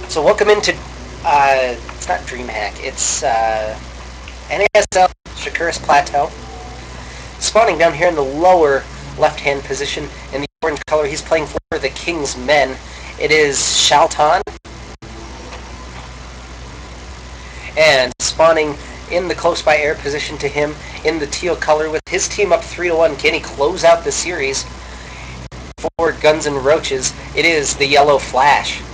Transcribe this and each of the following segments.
So welcome into, it's not DreamHack, it's NASL Shakuris Plateau. Spawning down here in the lower left-hand position in the orange color, he's playing for the King's Men. It is ShalTan. And spawning in the close-by air position to him in the teal color with his team up 3-1. Can he close out the series for Guns and Roaches? It is the YellowFlash.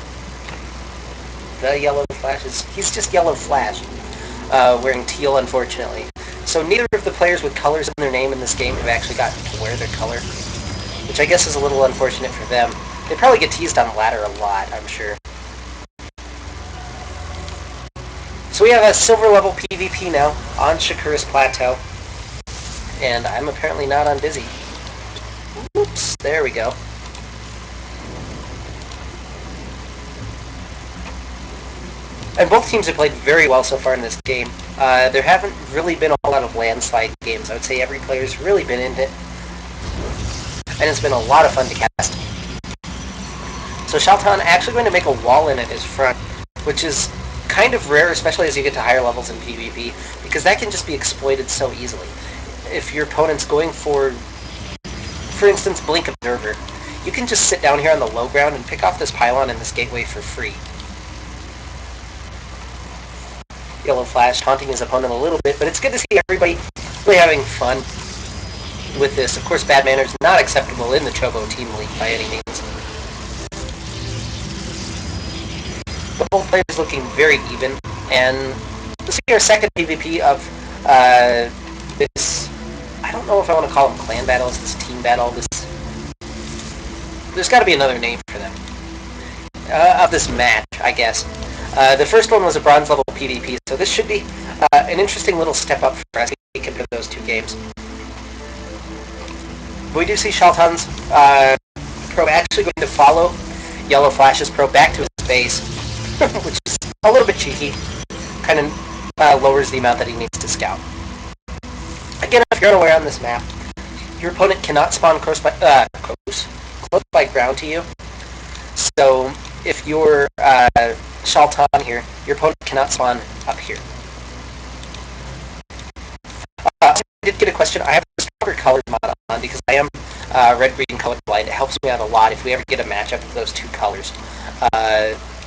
The YellowFlash he's just YellowFlash, wearing teal, unfortunately. So neither of the players with colors in their name in this game have actually gotten to wear their color, which I guess is a little unfortunate for them. They probably get teased on ladder a lot, I'm sure. So we have a silver level PvP now on Shakuris Plateau, and I'm apparently not on busy. Oops, there we go. And both teams have played very well so far in this game. There haven't really been a whole lot of landslide games. I would say every player's really been in it, and it's been a lot of fun to cast. So ShalTan actually going to make a wall in at his front, which is kind of rare, especially as you get to higher levels in PvP, because that can just be exploited so easily. If your opponent's going for instance, Blink Observer, you can just sit down here on the low ground and pick off this pylon and this gateway for free. YellowFlash taunting his opponent a little bit, but it's good to see everybody really having fun with this. Of course, bad manners not acceptable in the Chobo Team League by any means. But both players looking very even, and this is our second PvP of this, I don't know if I want to call them clan battles, this team battle, there's got to be another name for them, of this match, I guess. The first one was a bronze level PvP, so this should be an interesting little step up for us compared to those two games. We do see ShalTan's probe actually going to follow YellowFlash's probe back to his base, which is a little bit cheeky. Kind of lowers the amount that he needs to scout. Again, if you're unaware on this map, your opponent cannot spawn close by ground to you. So if you're ShalTan here, your opponent cannot spawn up here. I did get a question. I have a stronger color mod on because I am red-green colorblind. It helps me out a lot if we ever get a matchup of those two colors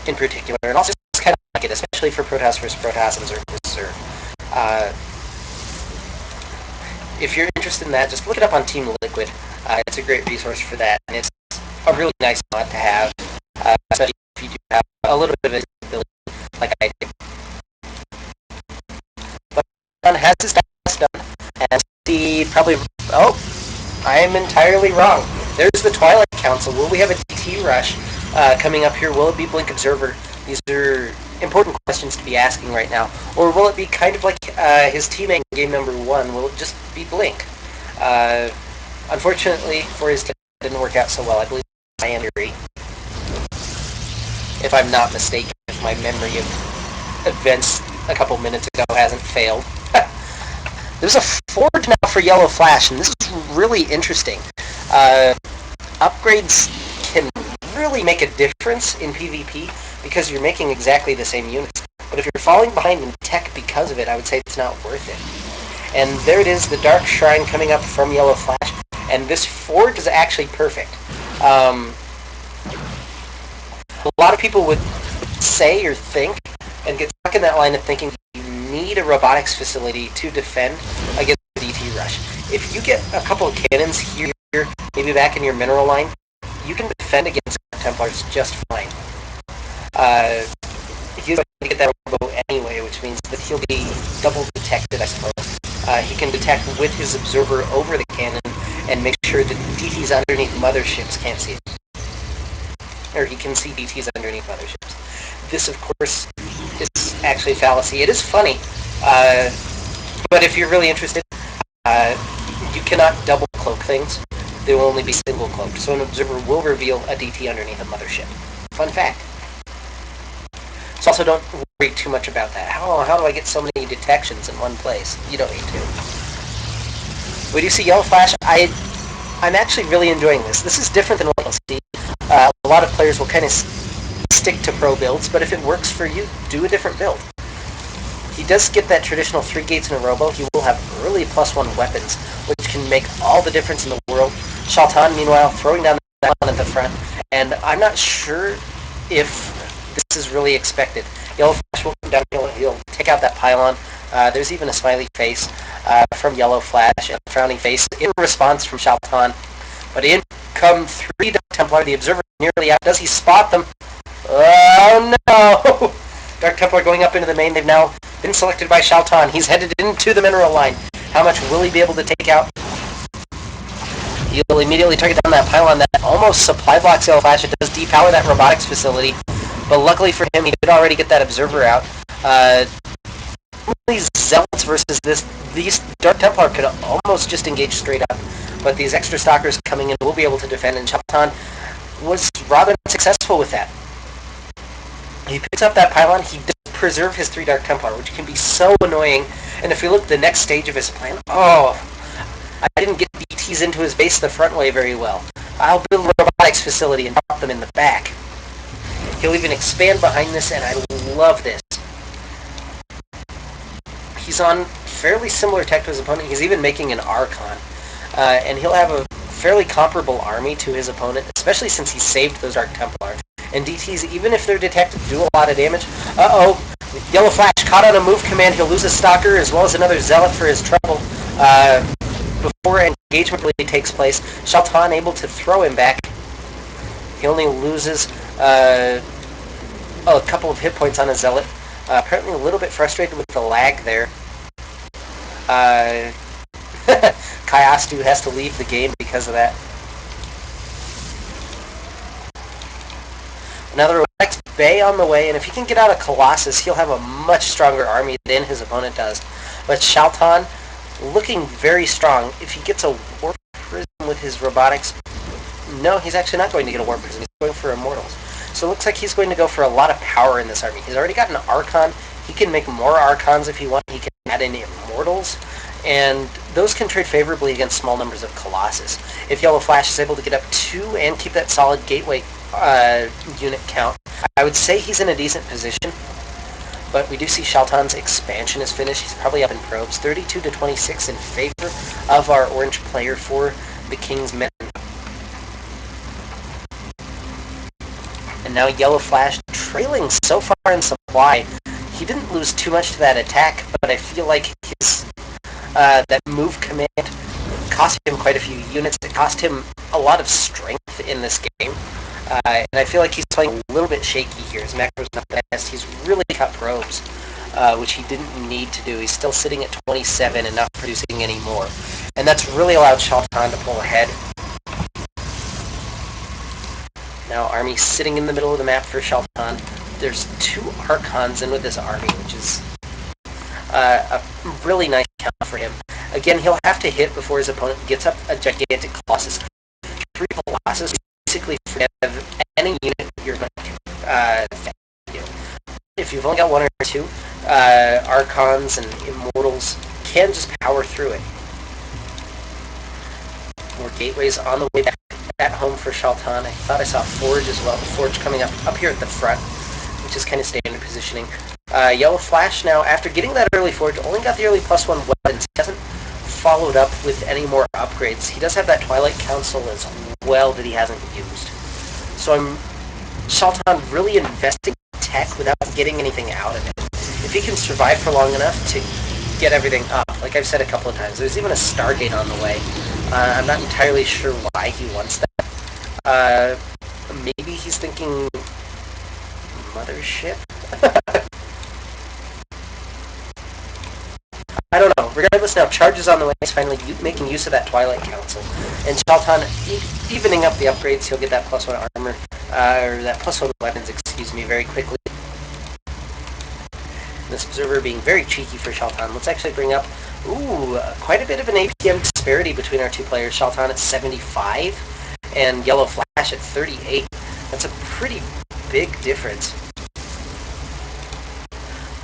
in particular. And also just kind of like it, especially for Protoss versus Protoss and Zerg versus Zerg. If you're interested in that, just look it up on Team Liquid. It's a great resource for that, and it's a really nice mod to have, especially if you do have a little bit of visibility like I do. But John has his task done, and he probably... Oh, I am entirely wrong. There's the Twilight Council. Will we have a DT rush coming up here? Will it be Blink Observer? These are important questions to be asking right now. Or will it be kind of like his teammate in game number 1? Will it just be Blink? Unfortunately for his team, it didn't work out so well. I believe I am theory, if I'm not mistaken, if my memory of events a couple minutes ago hasn't failed. There's a forge now for YellowFlash, and this is really interesting. Upgrades can really make a difference in PvP because you're making exactly the same units. But if you're falling behind in tech because of it, I would say it's not worth it. And there it is, the Dark Shrine coming up from YellowFlash, and this forge is actually perfect. A lot of people would say or think, and get stuck in that line of thinking, you need a robotics facility to defend against the DT rush. If you get a couple of cannons here, maybe back in your mineral line, you can defend against Templars just fine. He's going to get that robo anyway, which means that he'll be double detected, I suppose. He can detect with his observer over the cannon and make sure that DTs underneath motherships can't see it. Or he can see DTs underneath motherships. This, of course, is actually a fallacy. It is funny, but if you're really interested, you cannot double cloak things. They will only be single cloaked. So an observer will reveal a DT underneath a mothership. Fun fact. So also don't worry too much about that. How do I get so many detections in one place? You don't need to. We do see YellowFlash. I'm actually really enjoying this. This is different than what you'll see. A lot of players will kind of stick to pro builds, but if it works for you, do a different build. He does get that traditional 3 gates in a robo. He will have early +1 weapons, which can make all the difference in the world. ShalTan, meanwhile, throwing down that one at the front, and I'm not sure if this is really expected. YellowFlash will come down, he'll take out that pylon. There's even a smiley face from YellowFlash and a frowning face in response from ShalTan. But in come 3 Dark Templar. The Observer nearly out. Does he spot them? Oh no! Dark Templar going up into the main. They've now been selected by ShalTan. He's headed into the mineral line. How much will he be able to take out? He'll immediately target down that pylon that almost supply blocks YellowFlash. It does depower that robotics facility. But luckily for him, he did already get that Observer out. These Zealots versus these Dark Templar could almost just engage straight up. But these extra Stalkers coming in will be able to defend, and ShalTan was rather successful with that. He picks up that pylon. He does preserve his 3 Dark Templar, which can be so annoying. And if we look at the next stage of his plan, I didn't get BTs into his base the front way very well. I'll build a robotics facility and drop them in the back. He'll even expand behind this, and I love this. He's on fairly similar tech to his opponent. He's even making an Archon. And he'll have a fairly comparable army to his opponent, especially since he saved those Dark Templar. And DTs, even if they're detected, do a lot of damage. YellowFlash caught on a move command. He'll lose a Stalker as well as another Zealot for his trouble. Before engagement really takes place, ShalTan able to throw him back. He only loses a couple of hit points on a Zealot. Apparently a little bit frustrated with the lag there. Kyastu has to leave the game because of that. Another robotics bay on the way, and if he can get out of Colossus, he'll have a much stronger army than his opponent does. But ShalTan looking very strong. If he gets a Warp Prism with his robotics, no, he's actually not going to get a Warp Prism. He's going for Immortals. So it looks like he's going to go for a lot of power in this army. He's already got an Archon. He can make more Archons if he wants. He can add in Immortals. And those can trade favorably against small numbers of Colossus. If YellowFlash is able to get up 2 and keep that solid gateway unit count, I would say he's in a decent position. But we do see ShalTan's expansion is finished. He's probably up in probes. 32-26 in favor of our orange player for the King's Men. And now YellowFlash trailing so far in supply. He didn't lose too much to that attack, but I feel like his that move command cost him quite a few units. It cost him a lot of strength in this game. And I feel like he's playing a little bit shaky here. His macro's not the best. He's really cut probes, which he didn't need to do. He's still sitting at 27 and not producing any more. And that's really allowed ShalTan to pull ahead. Now army sitting in the middle of the map for ShalTan. There's 2 Archons in with this army, which is a really nice count for him. Again, he'll have to hit before his opponent gets up a gigantic Colossus. 3 Colossus basically free of any unit you're going to do. If you've only got 1 or 2, Archons and Immortals can just power through it. More gateways on the way back at home for ShalTan. I thought I saw Forge as well. Forge coming up here at the front, which is kind of standard positioning. YellowFlash now, after getting that early Forge, only got the early +1 weapons. He hasn't followed up with any more upgrades. He does have that Twilight Council as well that he hasn't used. So ShalTan really investing in tech without getting anything out of it. If he can survive for long enough to get everything up, like I've said a couple of times, there's even a Stargate on the way. I'm not entirely sure why he wants that. Maybe he's thinking Mothership? I don't know. Regardless, now charges on the way. He's finally making use of that Twilight Council. And ShalTan evening up the upgrades. He'll get that +1 armor, or that +1 weapons, excuse me, very quickly. This Observer being very cheeky for ShalTan. Let's actually bring up, quite a bit of an APM disparity between our 2 players. ShalTan at 75 and YellowFlash at 38. That's a pretty big difference.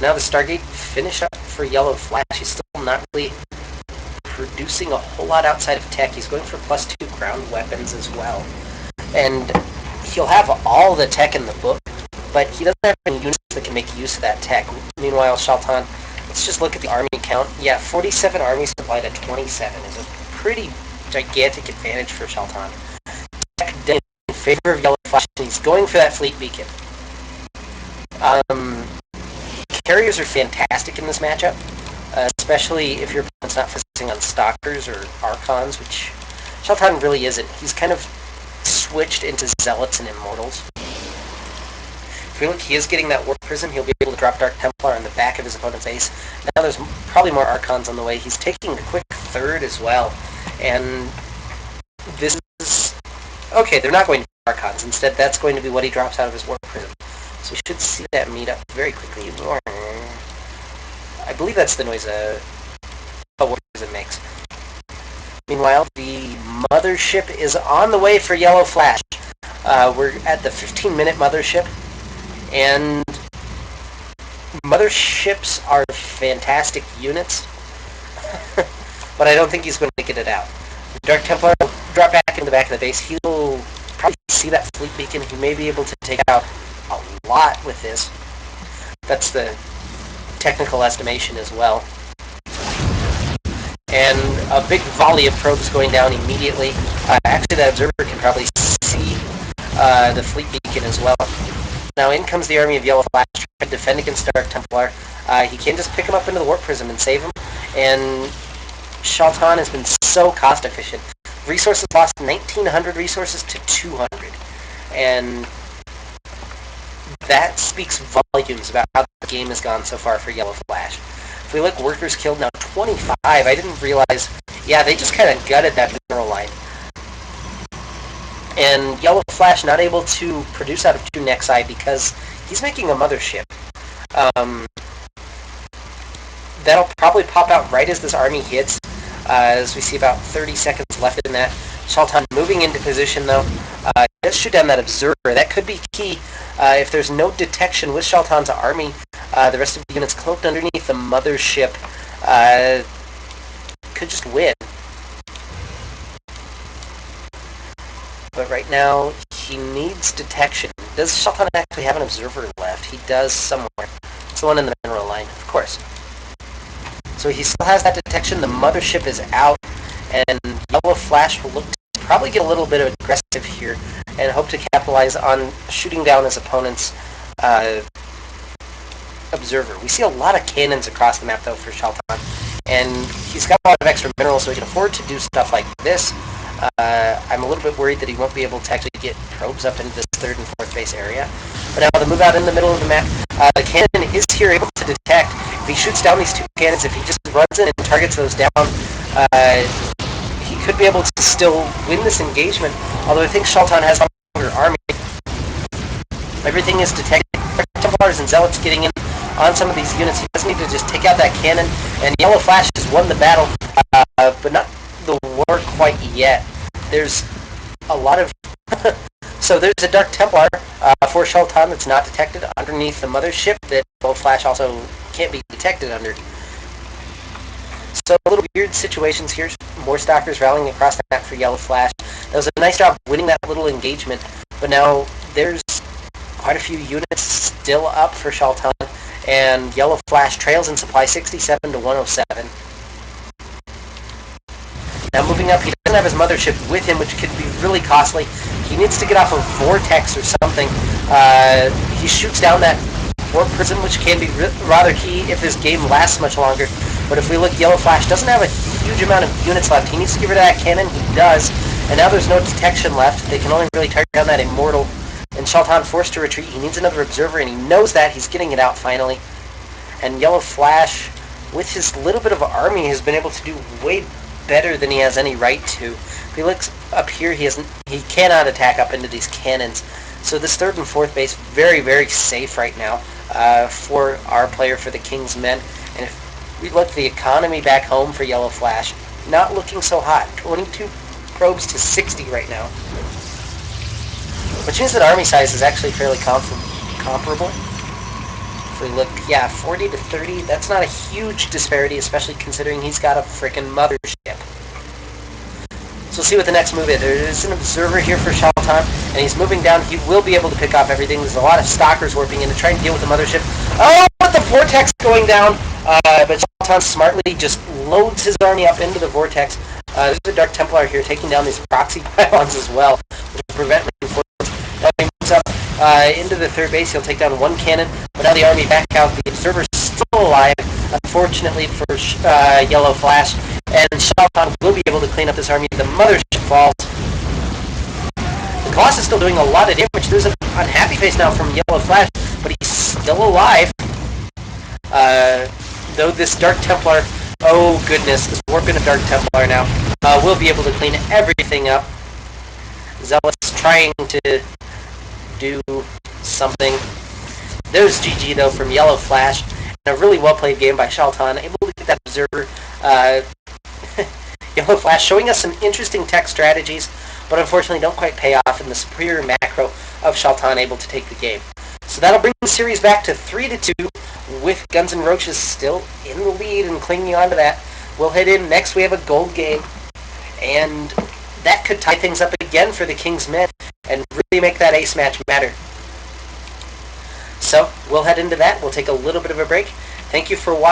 Now the Stargate finished up for YellowFlash. He's still not really producing a whole lot outside of tech. He's going for +2 ground weapons as well. And he'll have all the tech in the book, but he doesn't have any units that can make use of that tech. Meanwhile, ShalTan, let's just look at the army count. Yeah, 47 armies supplied to 27 is a pretty gigantic advantage for ShalTan. Tech in favor of YellowFlash, and he's going for that fleet beacon. Carriers are fantastic in this matchup, especially if your opponent's not focusing on Stalkers or Archons, which ShalTan really isn't. He's kind of switched into Zealots and Immortals. If we look, he is getting that Warp Prism. He'll be able to drop Dark Templar on the back of his opponent's base. Now there's probably more Archons on the way. He's taking a quick third as well. And this is... Okay, they're not going to be Archons. Instead, that's going to be what he drops out of his Warp Prism. So we should see that meet up very quickly. I believe that's the noise a Warp Prism makes. Meanwhile, the mothership is on the way for YellowFlash. We're at the 15-minute mothership, and motherships are fantastic units, but I don't think he's going to get it out. Dark Templar will drop back into the back of the base. He'll probably see that fleet beacon. He may be able to take out a lot with this. That's the technical estimation as well. And a big volley of probes going down immediately. Actually, that observer can probably see the fleet beacon as well. Now in comes the army of YellowFlash to defend against Dark Templar. He can just pick him up into the Warp Prism and save him. And ShalTan has been so cost efficient. Resources lost 1,900 resources to 200. And that speaks volumes about how the game has gone so far for YellowFlash. If we look, workers killed now 25. I didn't realize... Yeah, they just kind of gutted that mineral line. And YellowFlash not able to produce out of 2 Nexi because he's making a mothership. That'll probably pop out right as this army hits, as we see about 30 seconds left in that. ShalTan moving into position, though. Let's shoot down that observer. That could be key. If there's no detection with ShalTan's army, the rest of the units cloaked underneath the mothership could just win. But right now, he needs detection. Does ShalTan actually have an observer left? He does somewhere. It's the one in the mineral line, of course. So he still has that detection. The mothership is out, and YellowFlash will look to probably get a little bit of aggressive here and hope to capitalize on shooting down his opponent's observer. We see a lot of cannons across the map, though, for ShalTan, and he's got a lot of extra minerals, so he can afford to do stuff like this. I'm a little bit worried that he won't be able to actually get probes up into this 3rd and 4th base area. But now the move out in the middle of the map, the cannon is here able to detect. If he shoots down these 2 cannons, if he just runs in and targets those down, he could be able to still win this engagement. Although I think ShalTan has a longer army. Everything is detected. Templars and Zealots getting in on some of these units. He doesn't need to just take out that cannon. And YellowFlash has won the battle, but not the war quite yet. There's a lot of... So there's a Dark Templar for ShalTan that's not detected underneath the mothership that YellowFlash also can't be detected under. So a little weird situations here. More Stalkers rallying across the map for YellowFlash. That was a nice job winning that little engagement, but now there's quite a few units still up for ShalTan, and YellowFlash trails in supply 67 to 107. Now moving up, he doesn't have his mothership with him, which could be really costly. He needs to get off a vortex or something. He shoots down that Warp Prism, which can be rather key if this game lasts much longer. But if we look, YellowFlash doesn't have a huge amount of units left. He needs to get rid of that cannon. He does. And now there's no detection left. They can only really target down that Immortal. And ShalTan forced to retreat. He needs another observer, and he knows that. He's getting it out finally. And YellowFlash, with his little bit of army, has been able to do way better than he has any right to. If he looks up here, he cannot attack up into these cannons. So this 3rd and 4th base, very, very safe right now for our player, for the King's Men. And if we look, the economy back home for YellowFlash, not looking so hot. 22 probes to 60 right now. Which means that army size is actually fairly comparable. If we look, yeah, 40 to 30, that's not a huge disparity, especially considering he's got a frickin' mothership. So we'll see what the next move is. There is an observer here for ShalTan, and he's moving down. He will be able to pick off everything. There's a lot of stalkers warping in to try and deal with the mothership. Oh, with the vortex going down! But ShalTan smartly just loads his army up into the vortex. There's a Dark Templar here taking down these proxy pylons as well, which will prevent reinforcements. Now he moves up into the third base. He'll take down one cannon, but now the army back out. The observer's still alive, unfortunately for YellowFlash, and ShalTan will be able to clean up this army. The mothership falls. The Colossus is still doing a lot of damage. There's an unhappy face now from YellowFlash, but he's still alive. Though this Dark Templar, oh goodness, this warp in a Dark Templar now, will be able to clean everything up. Zealous trying to do something. There's GG though from YellowFlash, and a really well played game by ShalTan, able to get that observer. YellowFlash showing us some interesting tech strategies, but unfortunately don't quite pay off in the superior macro of ShalTan able to take the game. So that'll bring the series back to 3-2, with Guns N' Roaches still in the lead and clinging on to that. We'll head in. Next we have a gold game, and that could tie things up again for the King's Men and really make that ace match matter. So we'll head into that. We'll take a little bit of a break. Thank you for watching.